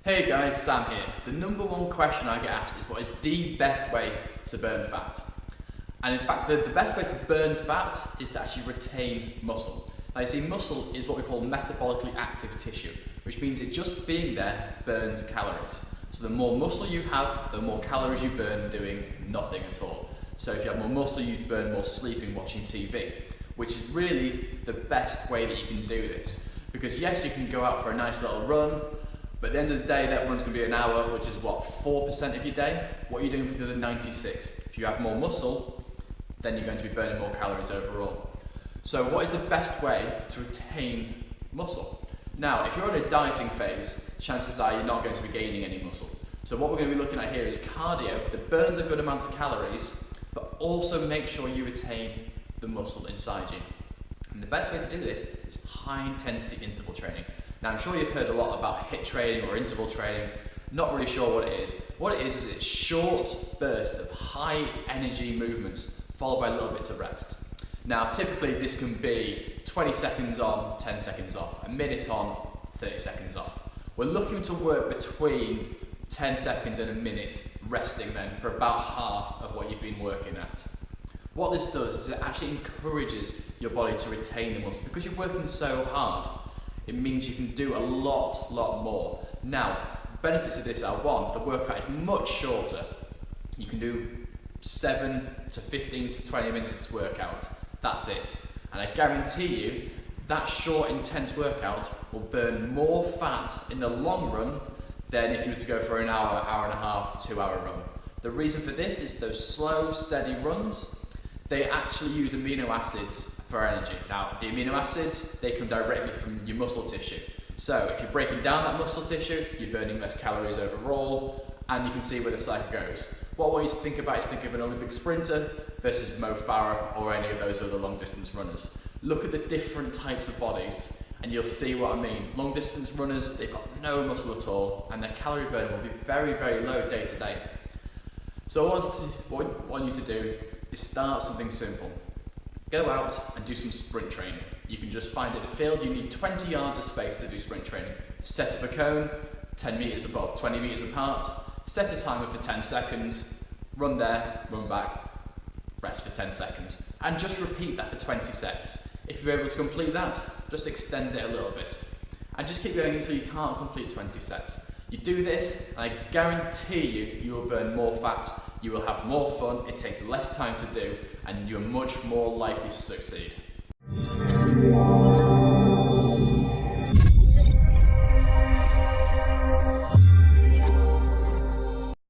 Hey guys, Sam here. The number one question I get asked is what is the best way to burn fat? And in fact, the best way to burn fat is to actually retain muscle. Now you see, muscle is what we call metabolically active tissue, which means it just being there burns calories. So the more muscle you have, the more calories you burn doing nothing at all. So if you have more muscle, you burn more sleeping, watching TV, which is really the best way that you can do this. Because yes, you can go out for a nice little run, but at the end of the day, that run's going to be an hour, which is what, 4% of your day? What are you doing for the other 96? If you have more muscle, then you're going to be burning more calories overall. So what is the best way to retain muscle? Now, if you're on a dieting phase, chances are you're not going to be gaining any muscle. So what we're going to be looking at here is cardio that burns a good amount of calories, but also make sure you retain the muscle inside you. And the best way to do this is high intensity interval training. Now I'm sure you've heard a lot about HIIT training or interval training. Not really sure what it is. What it is it's short bursts of high energy movements followed by little bits of rest. Now typically this can be 20 seconds on, 10 seconds off, a minute on, 30 seconds off. We're looking to work between 10 seconds and a minute, resting then for about half of what you've been working at. What this does is it actually encourages your body to retain the muscle. Because you're working so hard, it means you can do a lot more. Now, benefits of this are one, the workout is much shorter. You can do 7 to 15 to 20 minutes workout, that's it. And I guarantee you, that short intense workout will burn more fat in the long run than if you were to go for an hour, hour and a half, 2 hour run. The reason for this is those slow, steady runs, they actually use amino acids for energy. Now, the amino acids, they come directly from your muscle tissue. So if you're breaking down that muscle tissue, you're burning less calories overall, and you can see where the cycle goes. What I want you to think about is think of an Olympic sprinter versus Mo Farah or any of those other long distance runners. Look at the different types of bodies, and you'll see what I mean. Long distance runners, they've got no muscle at all, and their calorie burn will be very low day to day. So what I want you to do is start something simple. Go out and do some sprint training. You can just find it in the field. You need 20 yards of space to do sprint training. Set up a cone, 10 meters apart, 20 meters apart. Set a timer for 10 seconds. Run there, run back, rest for 10 seconds. And just repeat that for 20 sets. If you're able to complete that, just extend it a little bit. And just keep going until you can't complete 20 sets. You do this, and I guarantee you will burn more fat, you will have more fun, it takes less time to do, and you're much more likely to succeed.